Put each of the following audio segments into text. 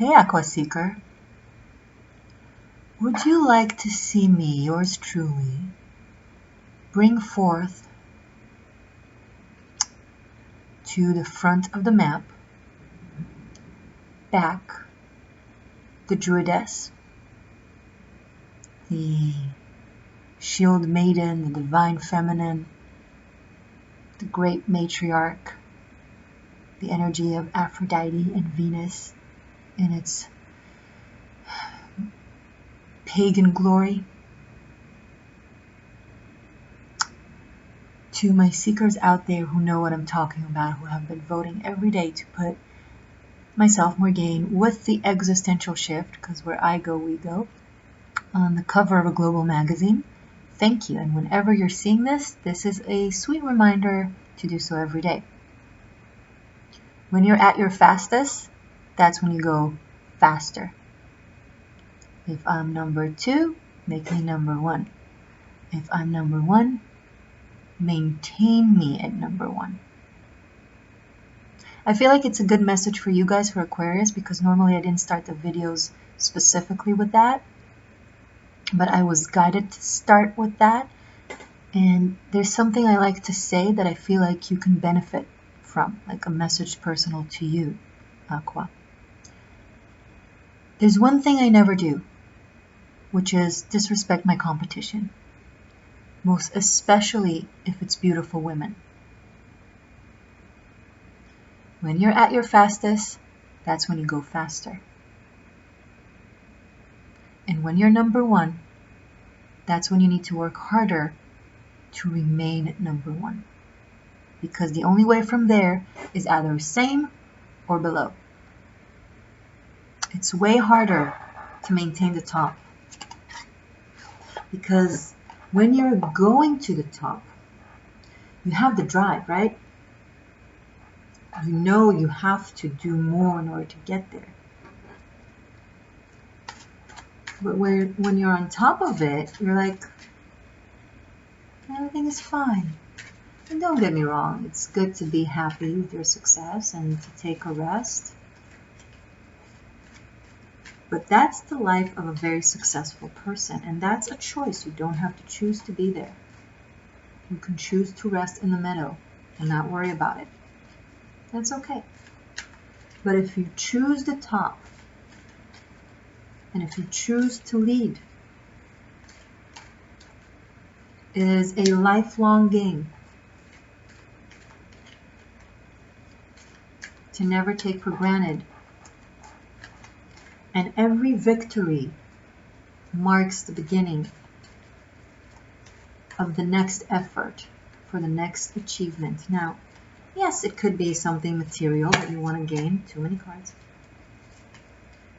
Hey Aqua Seeker, would you like to see me, yours truly, bring forth to the front of the map, back, the Druidess, the Shield Maiden, the Divine Feminine, the Great Matriarch, the energy of Aphrodite and Venus in its pagan glory. To my seekers out there who know what I'm talking about, who have been voting every day to put myself, Morgane, with the Existential Shift, because where I go, we go, on the cover of a global magazine, thank you. And whenever you're seeing this, this is a sweet reminder to do so every day. When you're at your fastest, that's when you go faster. If I'm number 2, make me number 1. If I'm number 1, maintain me at number 1. I feel like it's a good message for you guys for Aquarius, because normally I didn't start the videos specifically with that, but I was guided to start with that. And there's something I like to say that I feel like you can benefit from, like a message personal to you, Aqua. There's one thing I never do, which is disrespect my competition, most especially if it's beautiful women. When you're at your fastest, that's when you go faster. And when you're number 1, that's when you need to work harder to remain number 1. Because the only way from there is either same or below. It's way harder to maintain the top. Because when you're going to the top, you have the drive, right? You know you have to do more in order to get there. But when you're on top of it, you're like, everything is fine. And don't get me wrong, it's good to be happy with your success and to take a rest. But that's the life of a very successful person, and that's a choice. You don't have to choose to be there. You can choose to rest in the meadow and not worry about it. That's okay. But if you choose the top, and if you choose to lead, it is a lifelong game to never take for granted. And every victory marks the beginning of the next effort for the next achievement. Now, yes, it could be something material that you want to gain. Too many cards.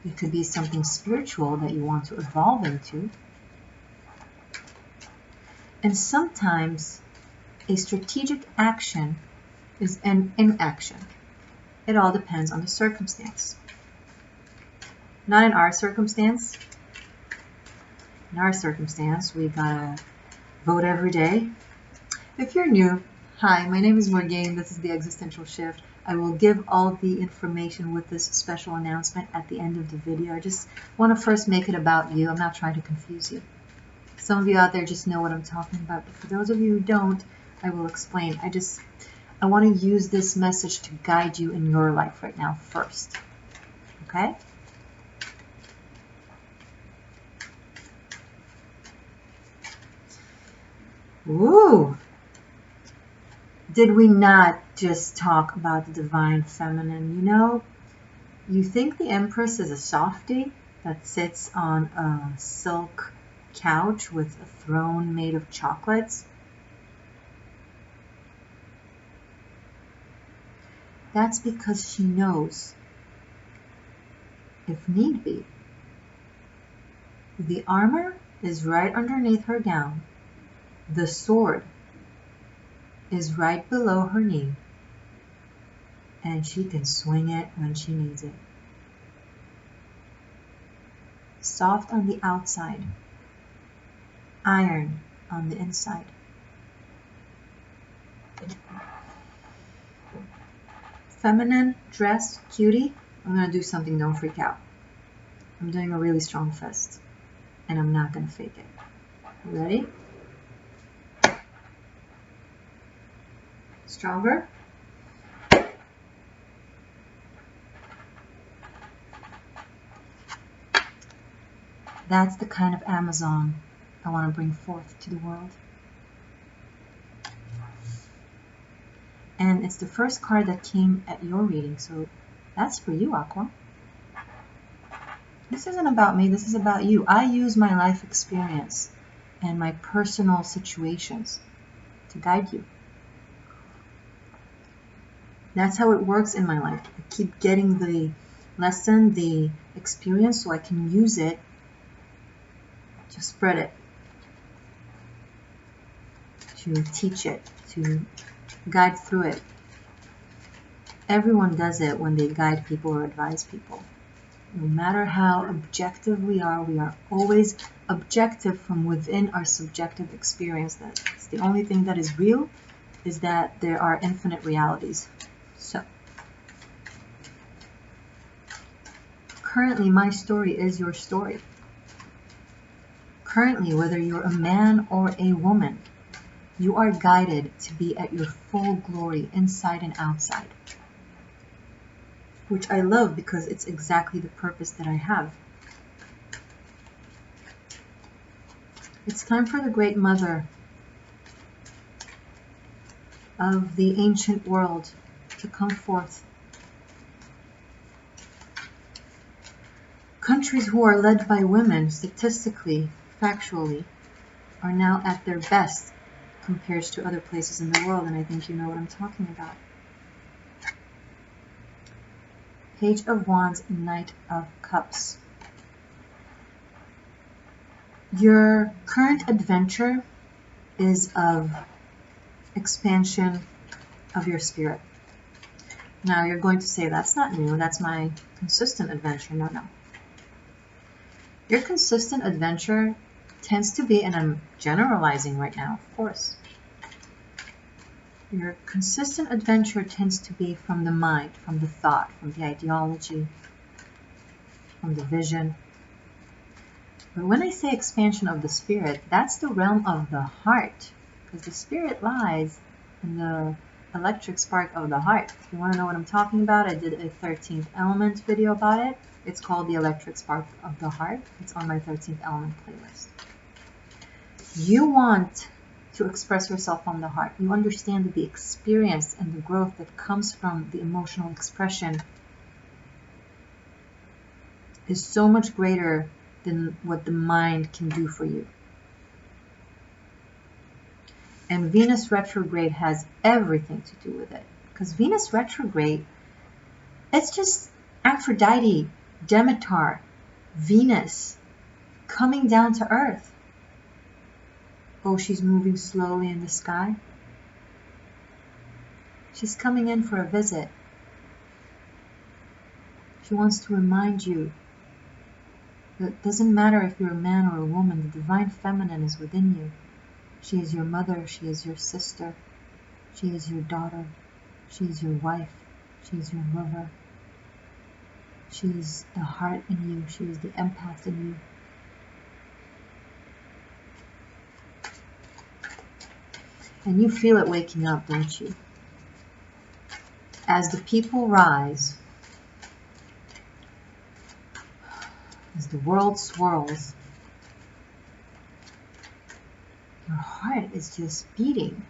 It could be something spiritual that you want to evolve into. And sometimes a strategic action is an inaction. It all depends on the circumstance. Not in our circumstance. In our circumstance, we gotta vote every day. If you're new, hi, my name is Morgane. This is the Existential Shift. I will give all the information with this special announcement at the end of the video. I just want to first make it about you. I'm not trying to confuse you. Some of you out there just know what I'm talking about, but for those of you who don't, I will explain. I want to use this message to guide you in your life right now first. Okay? Ooh! Did we not just talk about the Divine Feminine? You know, you think the Empress is a softie that sits on a silk couch with a throne made of chocolates? That's because she knows, if need be, the armor is right underneath her gown. The sword is right below her knee, and she can swing it when she needs it. Soft on the outside, iron on the inside. Feminine dress, cutie. I'm going to do something, don't freak out. I'm doing a really strong fist, and I'm not going to fake it. Ready? Stronger. That's the kind of Amazon I want to bring forth to the world. And it's the first card that came at your reading, so that's for you, Aqua. This isn't about me, this is about you. I use my life experience and my personal situations to guide you. That's how it works in my life. I keep getting the lesson, the experience, so I can use it to spread it, to teach it, to guide through it. Everyone does it when they guide people or advise people. No matter how objective we are always objective from within our subjective experience. That's the only thing that is real, is that there are infinite realities. So, currently my story is your story. Currently, whether you're a man or a woman, you are guided to be at your full glory inside and outside. Which I love because it's exactly the purpose that I have. It's time for the Great Mother of the ancient world to come forth. Countries who are led by women, statistically, factually, are now at their best compared to other places in the world, and I think you know what I'm talking about. Page of Wands, Knight of Cups. Your current adventure is of expansion of your spirit. Now you're going to say, that's not new, that's my consistent adventure. No, no. Your consistent adventure tends to be, and I'm generalizing right now, of course. Your consistent adventure tends to be from the mind, from the thought, from the ideology, from the vision. But when I say expansion of the spirit, that's the realm of the heart, because the spirit lies in the electric spark of the heart. If you want to know what I'm talking about, I did a 13th element video about it. It's called the electric spark of the heart. It's on my 13th element playlist. You want to express yourself from the heart. You understand that the experience and the growth that comes from the emotional expression is so much greater than what the mind can do for you. And Venus retrograde has everything to do with it. Because Venus retrograde, it's just Aphrodite, Demeter, Venus coming down to earth. Oh, she's moving slowly in the sky. She's coming in for a visit. She wants to remind you that it doesn't matter if you're a man or a woman, the divine feminine is within you. She is your mother, she is your sister, she is your daughter, she is your wife, she is your lover. She is the heart in you, she is the empath in you. And you feel it waking up, don't you? As the people rise, as the world swirls, your heart is just beating.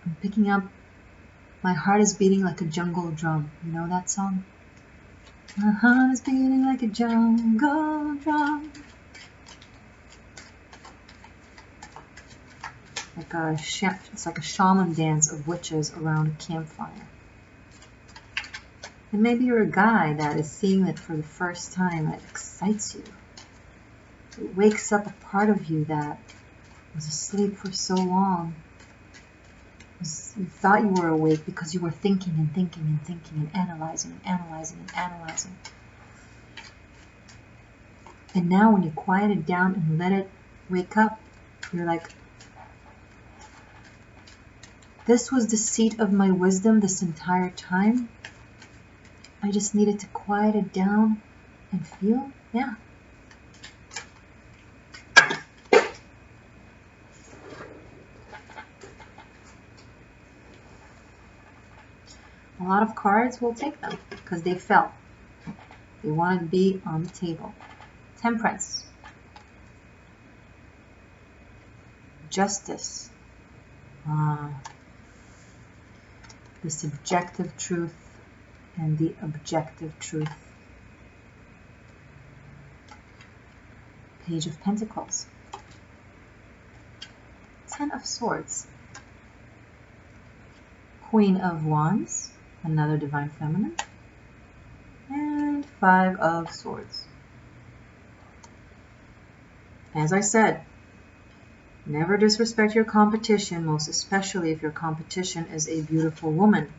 I'm picking up, my heart is beating like a jungle drum. You know that song? My heart is beating like a jungle drum. It's like a shaman dance of witches around a campfire. And maybe you're a guy that is seeing it for the first time. It excites you. It wakes up a part of you that was asleep for so long. You thought you were awake because you were thinking and thinking and thinking and analyzing and analyzing and analyzing. And now when you quiet it down and let it wake up, you're like, this was the seat of my wisdom this entire time. I just needed to quiet it down and feel, yeah. A lot of cards will take them because they fell. They want to be on the table. Temperance. Justice. The subjective truth and the objective truth. Page of Pentacles. Ten of Swords. Queen of Wands, another Divine Feminine. And Five of Swords. As I said, never disrespect your competition, most especially if your competition is a beautiful woman.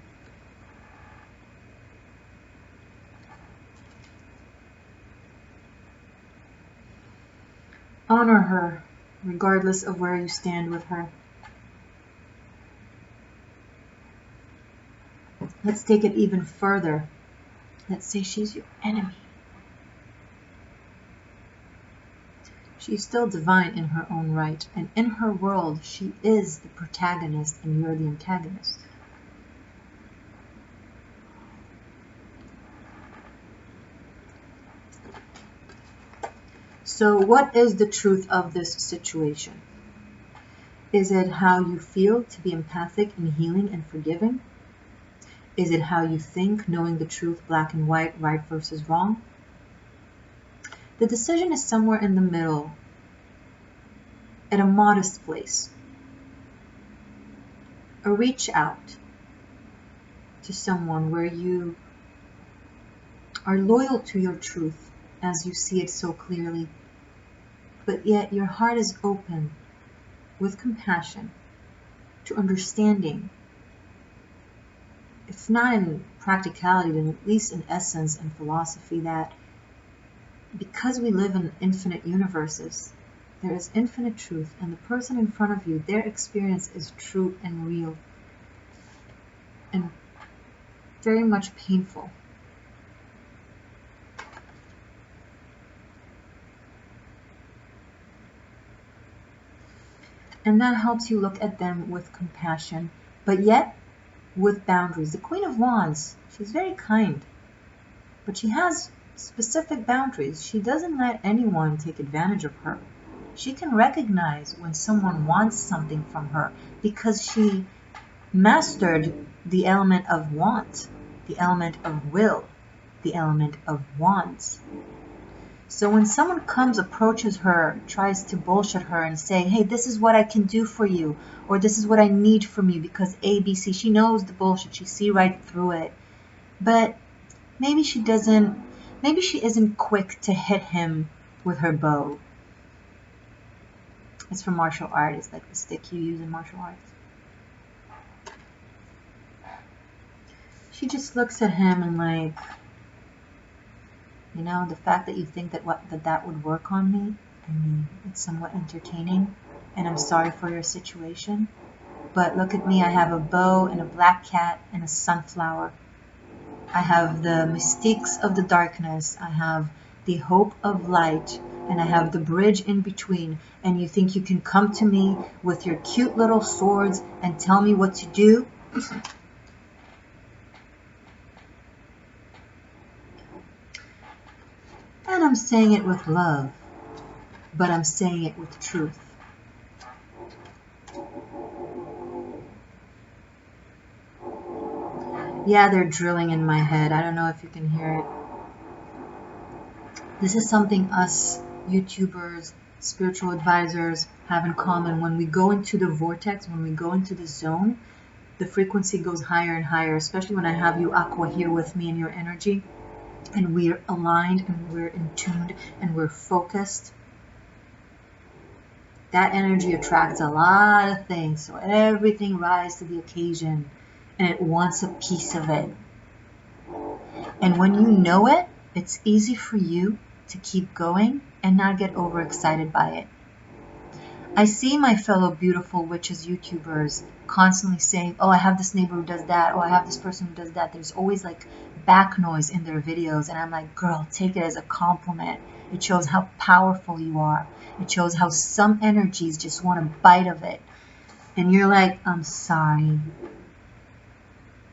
Honor her, regardless of where you stand with her. Let's take it even further. Let's say she's your enemy. She's still divine in her own right, and in her world, she is the protagonist and you're the antagonist. So what is the truth of this situation? Is it how you feel to be empathic and healing and forgiving? Is it how you think, knowing the truth, black and white, right versus wrong? The decision is somewhere in the middle, at a modest place. A reach out to someone where you are loyal to your truth as you see it so clearly, but yet your heart is open with compassion to understanding. If not in practicality, then at least in essence and philosophy, that because we live in infinite universes, there is infinite truth, and the person in front of you, their experience is true and real and very much painful. And that helps you look at them with compassion, but yet with boundaries. The Queen of Wands, she's very kind, but she has specific boundaries. She doesn't let anyone take advantage of her. She can recognize when someone wants something from her because she mastered the element of want, the element of will, the element of wands. So when someone comes, approaches her, tries to bullshit her and say, hey, this is what I can do for you, or this is what I need from you because A, B, C, she knows the bullshit. She sees right through it. But maybe she isn't quick to hit him with her bow. It's from martial art. It's like the stick you use in martial arts. She just looks at him and like, you know, the fact that you think that that would work on me, I mean, it's somewhat entertaining, and I'm sorry for your situation, but look at me, I have a bow and a black cat and a sunflower. I have the mystiques of the darkness, I have the hope of light, and I have the bridge in between, and you think you can come to me with your cute little swords and tell me what to do? And I'm saying it with love, but I'm saying it with truth. Yeah, they're drilling in my head. I don't know if you can hear it. This is something us YouTubers, spiritual advisors have in common. When we go into the vortex, when we go into the zone, the frequency goes higher and higher, especially when I have you, Aqua, here with me in your energy. And we're aligned and we're in tuned and we're focused. That energy attracts a lot of things. So everything rises to the occasion and it wants a piece of it. And when you know it, it's easy for you to keep going and not get overexcited by it. I see my fellow beautiful witches YouTubers constantly saying, oh, I have this neighbor who does that, oh, I have this person who does that. There's always like back noise in their videos, and I'm like, girl, take it as a compliment. It shows how powerful you are. It shows how some energies just want a bite of it. And you're like, I'm sorry.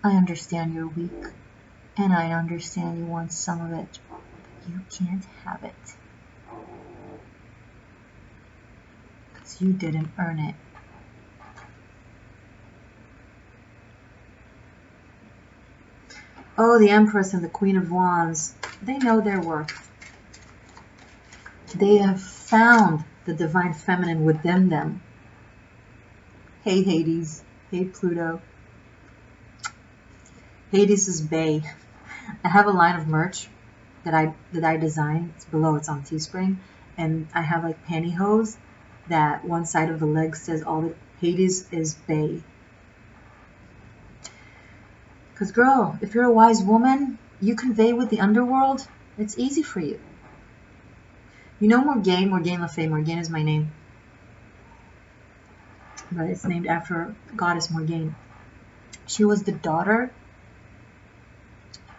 I understand you're weak, and I understand you want some of it, but you can't have it. Because you didn't earn it. Oh, the Empress and the Queen of Wands, they know their worth. They have found the divine feminine within them. Hey, Hades. Hey, Pluto. Hades is bae. I have a line of merch that I designed. It's below. It's on Teespring. And I have like pantyhose that one side of the leg says all the Hades is bae. Because, girl, if you're a wise woman, you convey with the underworld, it's easy for you. You know Morgane? Morgane Le Fay. Morgane is my name. But it's named after goddess Morgane. She was the daughter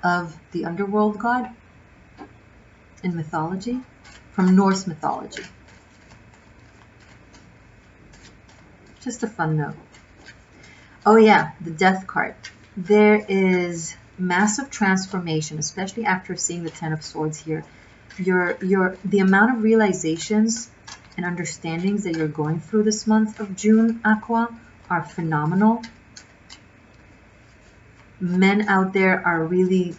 of the underworld god in mythology, from Norse mythology. Just a fun note. Oh yeah, the death card. There is massive transformation, especially after seeing the Ten of Swords here. The amount of realizations and understandings that you're going through this month of June, Aqua, are phenomenal. Men out there are really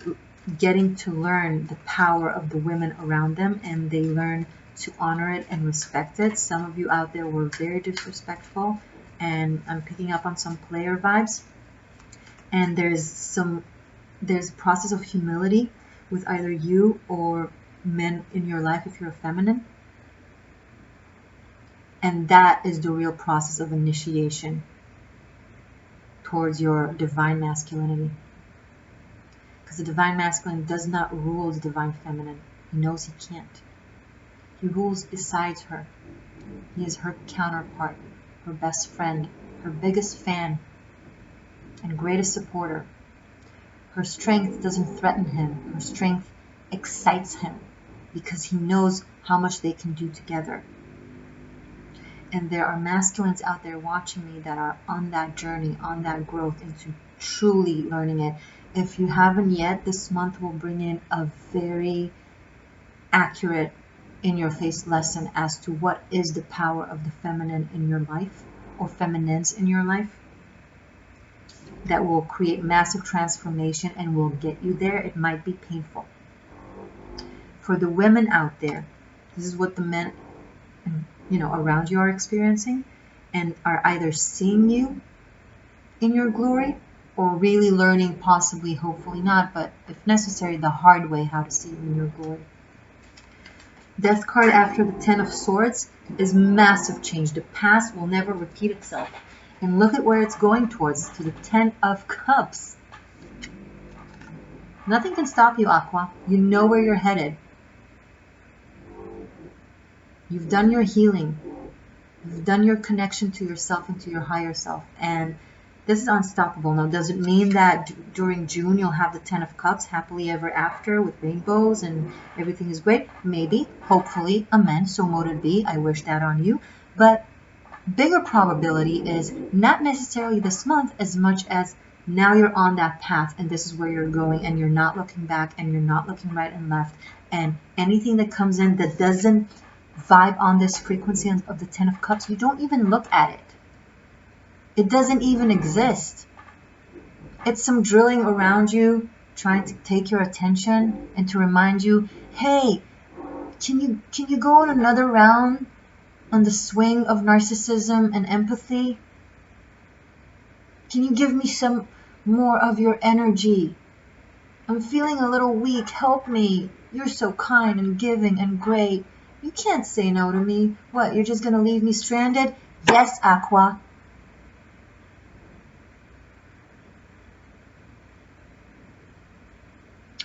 getting to learn the power of the women around them, and they learn to honor it and respect it. Some of you out there were very disrespectful, and I'm picking up on some player vibes. And there's a process of humility with either you or men in your life if you're a feminine. And that is the real process of initiation towards your divine masculinity. Because the divine masculine does not rule the divine feminine. He knows he can't. He rules besides her. He is her counterpart, her best friend, her biggest fan, and greatest supporter. Her strength doesn't threaten him. Her strength excites him because he knows how much they can do together. And there are masculines out there watching me that are on that journey, on that growth into truly learning it. If you haven't yet, this month will bring in a very accurate, in-your-face lesson as to what is the power of the feminine in your life, or feminines in your life, that will create massive transformation and will get you there. It might be painful. For the women out there, this is what the men around you are experiencing, and are either seeing you in your glory or really learning, possibly, hopefully not, but if necessary, the hard way how to see you in your glory. Death card after the Ten of Swords is massive change. The past will never repeat itself. And look at where it's going towards, to the Ten of Cups. Nothing can stop you, Aqua. You know where you're headed. You've done your healing. You've done your connection to yourself and to your higher self. And this is unstoppable. Now, does it mean that during June you'll have the Ten of Cups happily ever after with rainbows and everything is great? Maybe. Hopefully. Amen. So mote it be. I wish that on you. But bigger probability is not necessarily this month as much as now you're on that path and this is where you're going, and you're not looking back and you're not looking right and left, and anything that comes in that doesn't vibe on this frequency of the Ten of Cups, you don't even look at it. It doesn't even exist. It's some drilling around you trying to take your attention and to remind you, hey, can you go on another round on the swing of narcissism and empathy? Can you give me some more of your energy? I'm feeling a little weak. Help me. You're so kind and giving and great. You can't say no to me. What, you're just going to leave me stranded? Yes, Aqua.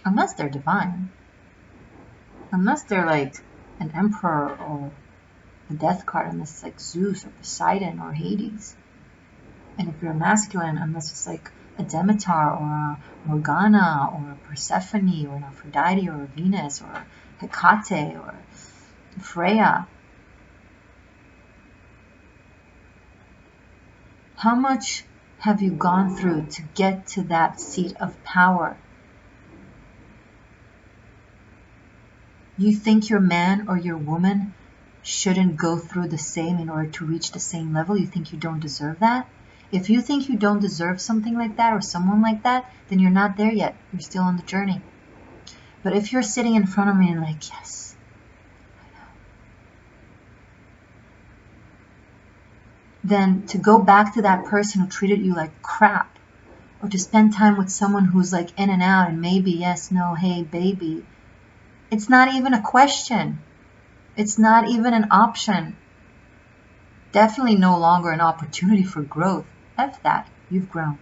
Unless they're divine. Unless they're like an emperor or the death card, unless it's like Zeus or Poseidon or Hades. And if you're a masculine, unless it's like a Demeter or a Morgana or a Persephone or an Aphrodite or a Venus or a Hecate or Freya. How much have you gone through to get to that seat of power? You think your man or your woman shouldn't go through the same in order to reach the same level? You think you don't deserve that? If you think you don't deserve something like that or someone like that, then you're not there yet. You're still on the journey. But if you're sitting in front of me and like, yes, I know, then to go back to that person who treated you like crap, or to spend time with someone who's like in and out and maybe yes, no, hey, baby, it's not even a question. It's not even an option. Definitely no longer an opportunity for growth. F that. You've grown.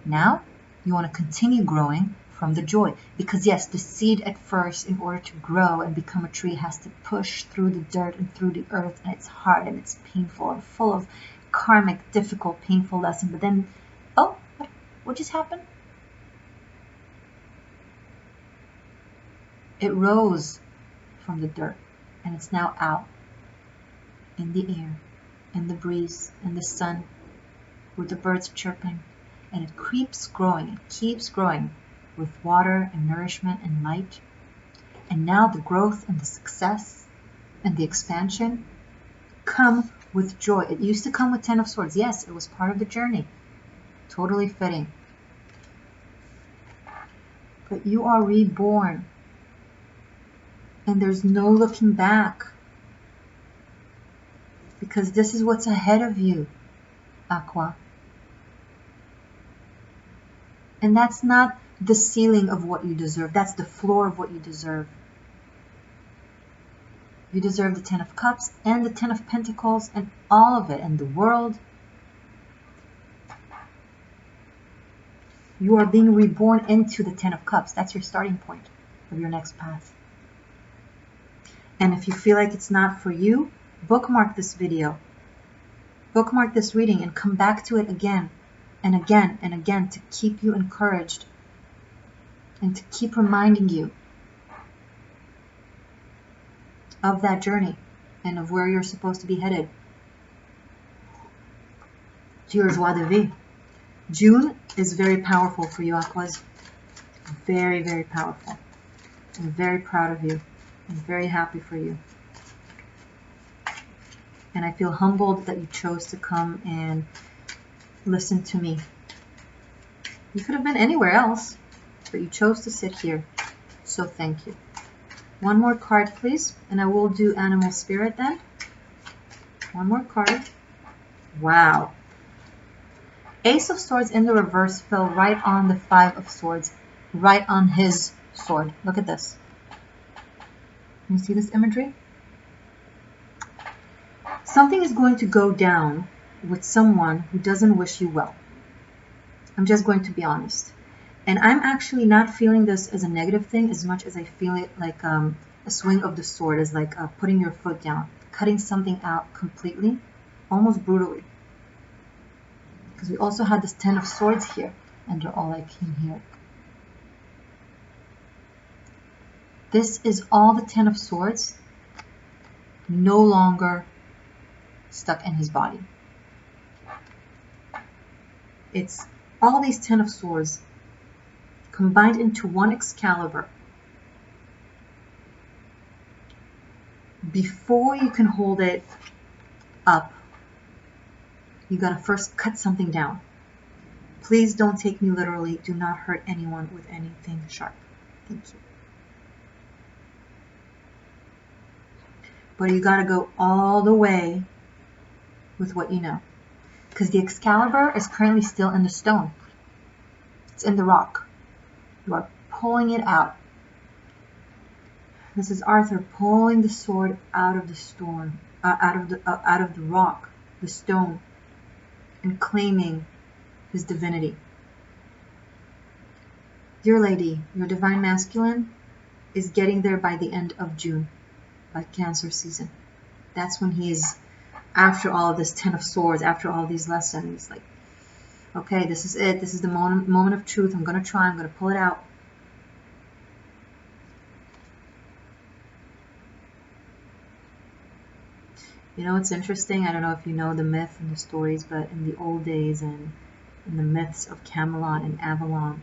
Now, you want to continue growing from the joy. Because yes, the seed at first, in order to grow and become a tree, has to push through the dirt and through the earth. And it's hard and it's painful and full of karmic, difficult, painful lessons. But then, oh, what just happened? It rose from the dirt. And it's now out in the air, in the breeze, in the sun, with the birds chirping. And it keeps growing, with water and nourishment and light. And now the growth and the success and the expansion come with joy. It used to come with 10 of Swords. Yes, it was part of the journey. Totally fitting. But you are reborn. And there's no looking back. Because this is what's ahead of you, Aqua. And that's not the ceiling of what you deserve. That's the floor of what you deserve. You deserve the 10 of Cups and the 10 of Pentacles and all of it and the world. You are being reborn into the 10 of Cups. That's your starting point of your next path. And if you feel like it's not for you, bookmark this video. Bookmark this reading and come back to it again and again and again to keep you encouraged and to keep reminding you of that journey and of where you're supposed to be headed. To your joie de vivre. June is very powerful for you, Aquas. Very, very powerful. I'm very proud of you. I'm very happy for you. And I feel humbled that you chose to come and listen to me. You could have been anywhere else, but you chose to sit here. So thank you. One more card, please, and I will do Animal Spirit then. One more card. Wow. Ace of Swords in the reverse fell right on the 5 of Swords, right on his sword. Look at this. Can you see this imagery? Something is going to go down with someone who doesn't wish you well. I'm just going to be honest. And I'm actually not feeling this as a negative thing as much as I feel it like a swing of the sword, as like putting your foot down, cutting something out completely, almost brutally. Because we also had this 10 of Swords here, and they're all like in here. This is all the 10 of Swords no longer stuck in his body. It's all these 10 of Swords combined into one Excalibur. Before you can hold it up, you gotta first cut something down. Please don't take me literally. Do not hurt anyone with anything sharp. Thank you. But you gotta go all the way with what you know. Because the Excalibur is currently still in the stone. It's in the rock. You are pulling it out. This is Arthur pulling the sword out of the storm, out of the rock, the stone, and claiming his divinity. Dear lady, your divine masculine is getting there by the end of June, by Cancer season. That's when he's, after all of this 10 of Swords, after all these lessons, like, okay, this is it. This is the moment of truth. I'm going to try. I'm going to pull it out. You know, it's interesting. I don't know if you know the myth and the stories, but in the old days and in the myths of Camelot and Avalon,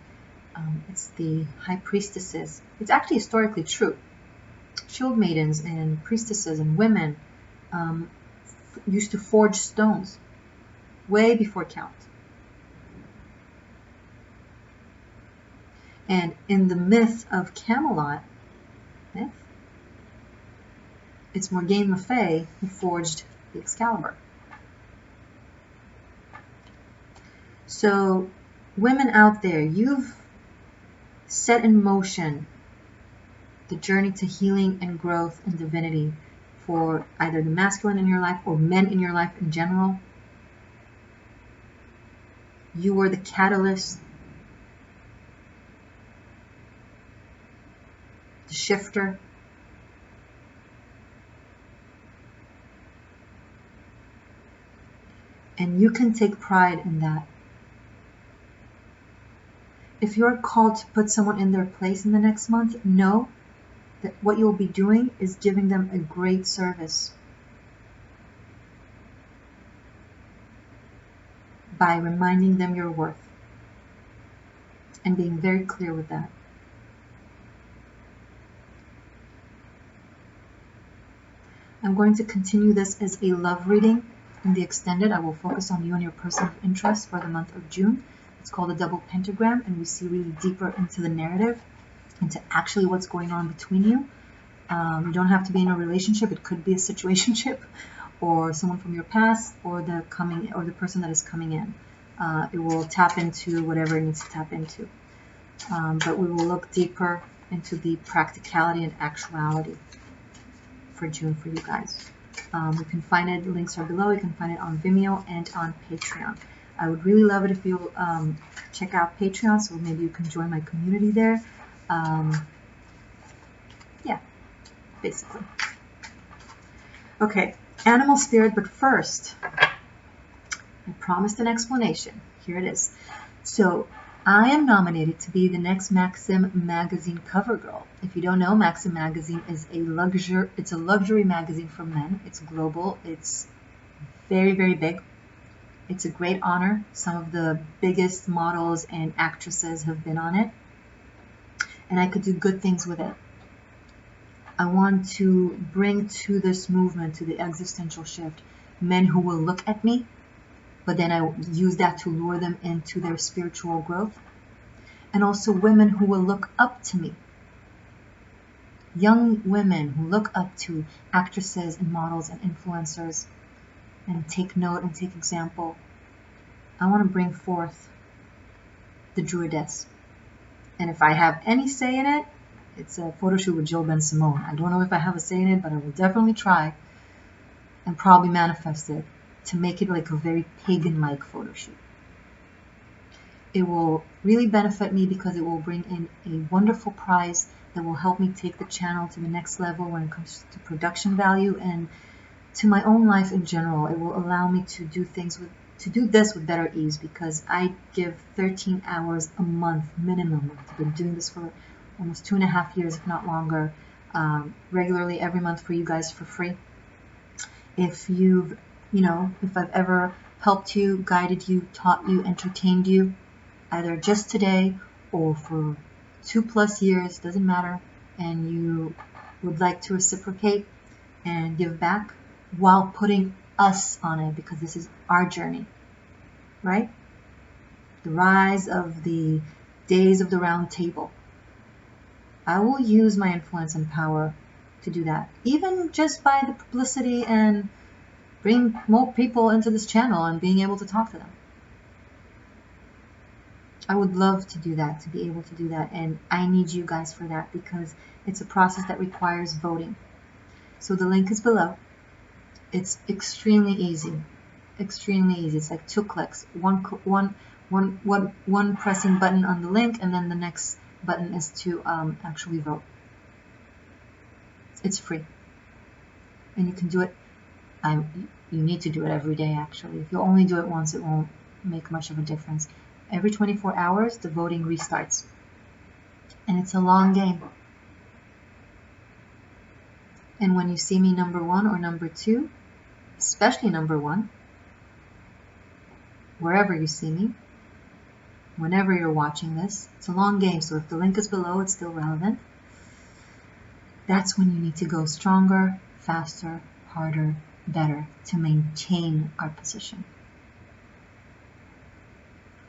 it's the high priestesses. It's actually historically true. Shield maidens and priestesses and women used to forge stones way before count. And in the myth of Camelot, it's Morgane Le Fay who forged the Excalibur. So, women out there, you've set in motion the journey to healing and growth and divinity for either the masculine in your life or men in your life in general. You were the catalyst, the shifter. And you can take pride in that. If you're called to put someone in their place in the next month, know that what you'll be doing is giving them a great service by reminding them your worth and being very clear with that. I'm going to continue this as a love reading. In the extended, I will focus on you and your person of interest for the month of June. It's called a double pentagram, and we see really deeper into the narrative, into actually what's going on between you. You don't have to be in a relationship. It could be a situationship, or someone from your past, or the person that is coming in. It will tap into whatever it needs to tap into. But we will look deeper into the practicality and actuality for June for you guys. You can find it, the links are below. You can find it on Vimeo and on Patreon. I would really love it if you check out Patreon, so maybe you can join my community there. Yeah, basically. Okay, animal spirit, but first, I promised an explanation. Here it is. So, I am nominated to be the next Maxim magazine cover girl. If you don't know, Maxim magazine is a luxury magazine for men. It's global. It's very, very big. It's a great honor. Some of the biggest models and actresses have been on it. And I could do good things with it. I want to bring to this movement, to the existential shift, men who will look at me, but then I use that to lure them into their spiritual growth. And also women who will look up to me. Young women who look up to actresses and models and influencers and take note and take example. I want to bring forth the druidess. And if I have any say in it, it's a photo shoot with Jill Ben Simone. I don't know if I have a say in it, but I will definitely try and probably manifest it to make it like a very pagan-like photo shoot. It will really benefit me because it will bring in a wonderful prize that will help me take the channel to the next level when it comes to production value and to my own life in general. It will allow me to do this with better ease because I give 13 hours a month minimum. I've been doing this for almost 2.5 years, if not longer, regularly every month for you guys for free. If if I've ever helped you, guided you, taught you, entertained you, either just today or for 2+ years, doesn't matter, and you would like to reciprocate and give back while putting us on it, because this is our journey, right? The rise of the days of the round table. I will use my influence and power to do that, even just by the publicity and bring more people into this channel and being able to talk to them. I would love to do that, to be able to do that, and I need you guys for that because it's a process that requires voting. So the link is below. It's extremely easy. Extremely easy. It's like 2 clicks. One pressing button on the link, and then the next button is to actually vote. It's free. And you can do it You need to do it every day, actually. If you only do it once, it won't make much of a difference. Every 24 hours, the voting restarts. And it's a long game. And when you see me number 1 or number 2, especially number 1, wherever you see me, whenever you're watching this, it's a long game. So if the link is below, it's still relevant. That's when you need to go stronger, faster, harder, better to maintain our position.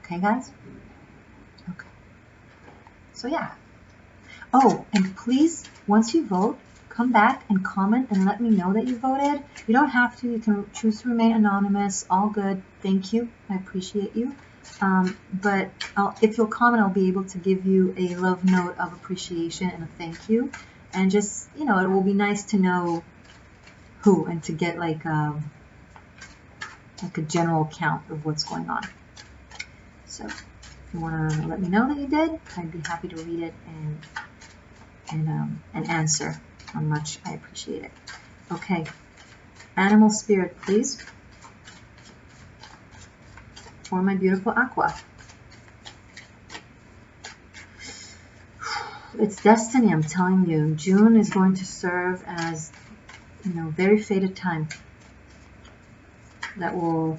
Okay, guys? Okay. So yeah. Oh, and please, once you vote, come back and comment and let me know that you voted. You don't have to. You can choose to remain anonymous. All good. Thank you. I appreciate you. But if you'll comment, I'll be able to give you a love note of appreciation and a thank you. And just, it will be nice to know who and to get like a general count of what's going on. So if you want to let me know that you did, I'd be happy to read it and answer how much I appreciate it. Okay, animal spirit, please, for my beautiful Aqua. It's destiny, I'm telling you. June is going to serve as, very fated time that will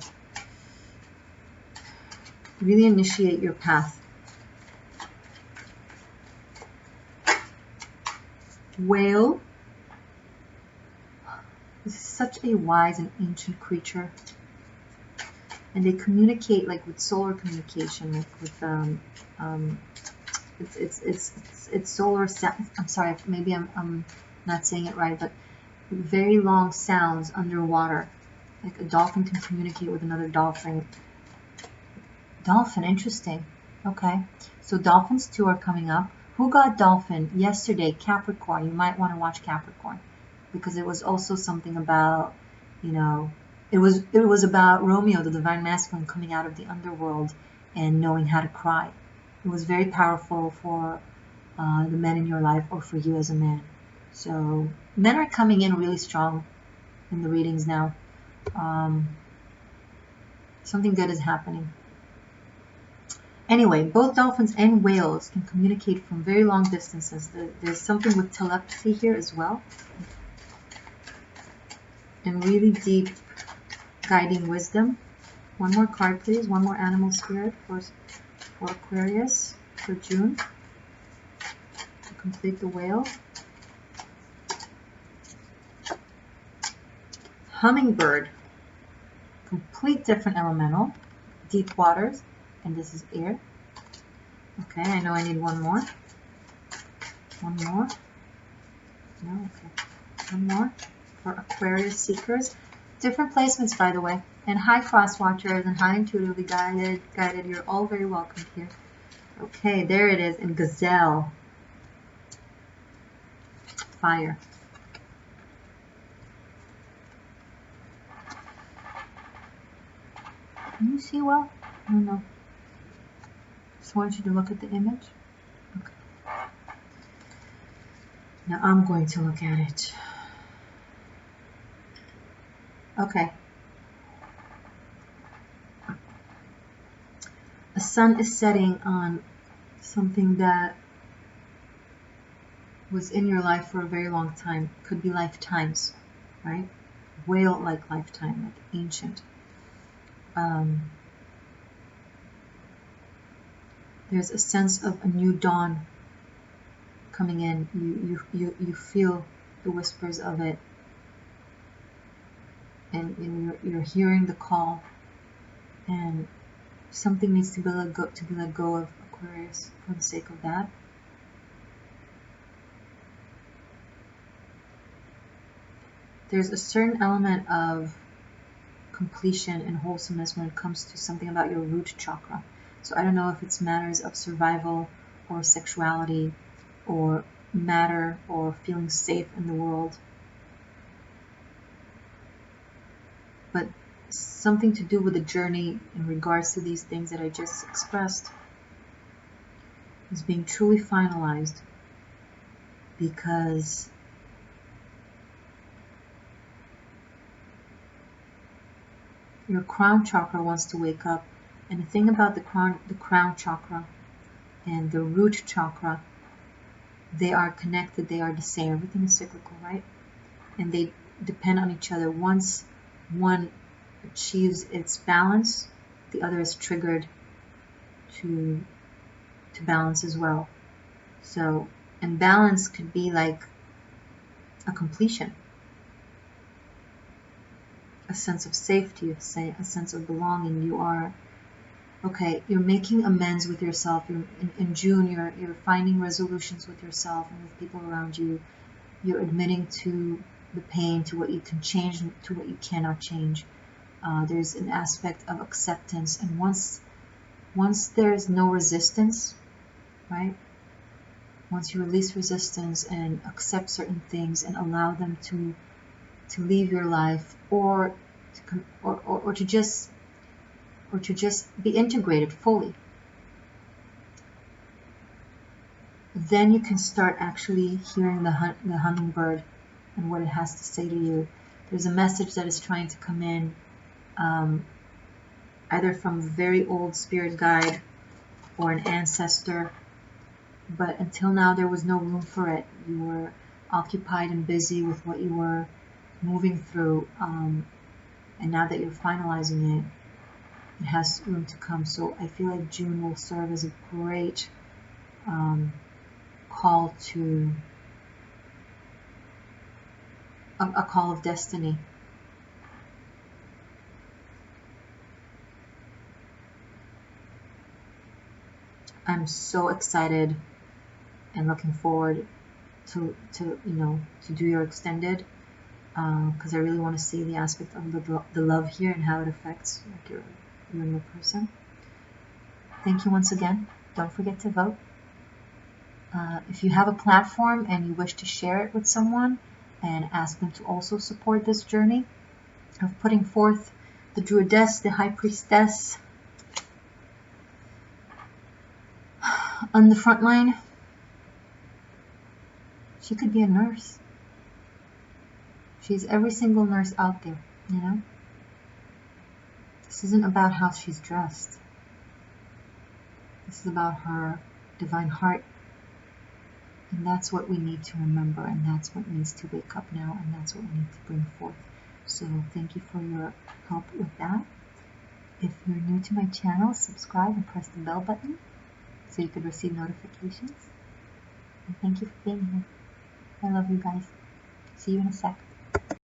really initiate your path. Whale. This is such a wise and ancient creature. And they communicate like with solar communication, like with it's solar sound. I'm sorry, maybe I'm not saying it right, but very long sounds underwater. Like a dolphin can communicate with another dolphin. Dolphin, interesting. Okay, so dolphins too are coming up. Who got dolphin yesterday? Capricorn. You might want to watch Capricorn because it was also something about, it was about Romeo, the divine masculine, coming out of the underworld and knowing how to cry. It was very powerful for the men in your life or for you as a man. So men are coming in really strong in the readings now. Something good is happening. Anyway, both dolphins and whales can communicate from very long distances. There's something with telepathy here as well. And really deep guiding wisdom. One more card, please. One more animal spirit for Aquarius for June. To complete the whale. Hummingbird. Complete different elemental. Deep waters. And this is air. Okay, I know I need one more. One more. No, okay. One more for Aquarius seekers. Different placements, by the way. And hi, cross watchers, and hi, intuitively guided. You're all very welcome here. Okay, there it is in Gazelle. Fire. Can you see well? I don't know. Just want you to look at the image. Okay. Now I'm going to look at it. Okay. The sun is setting on something that was in your life for a very long time. Could be lifetimes, right? Whale-like lifetime, like ancient. There's a sense of a new dawn coming in. You feel the whispers of it, and you're hearing the call, and something needs to be let go of, Aquarius, for the sake of that. There's a certain element of completion and wholesomeness when it comes to something about your root chakra. So I don't know if it's matters of survival or sexuality or matter or feeling safe in the world, but something to do with the journey in regards to these things that I just expressed is being truly finalized, because your crown chakra wants to wake up. And the thing about the crown chakra and the root chakra, they are connected, they are the same. Everything is cyclical, right? And they depend on each other. Once one achieves its balance, the other is triggered to balance as well. So, and balance could be like a completion, a sense of safety, a sense of belonging. You are, okay, you're making amends with yourself. In June, you're finding resolutions with yourself and with people around you. You're admitting to the pain, to what you can change, and to what you cannot change. There's an aspect of acceptance, and once there's no resistance, right? Once you release resistance and accept certain things and allow them to leave your life, or to just be integrated fully, then you can start actually hearing the hummingbird and what it has to say to you. There's a message that is trying to come in, either from a very old spirit guide or an ancestor, but until now there was no room for it. You were occupied and busy with what you were moving through, and now that you're finalizing it, it has room to come. So I feel like June will serve as a great call to a call of destiny. I'm so excited and looking forward to do your extended, because I really want to see the aspect of the love here and how it affects like you and your person. Thank you once again. Don't forget to vote. If you have a platform and you wish to share it with someone and ask them to also support this journey of putting forth the Druidess, the High Priestess, on the front line. She could be a nurse. She's every single nurse out there, you know? This isn't about how she's dressed. This is about her divine heart. And that's what we need to remember, and that's what needs to wake up now, and that's what we need to bring forth. So thank you for your help with that. If you're new to my channel, subscribe and press the bell button so you could receive notifications. And thank you for being here. I love you guys. See you in a sec.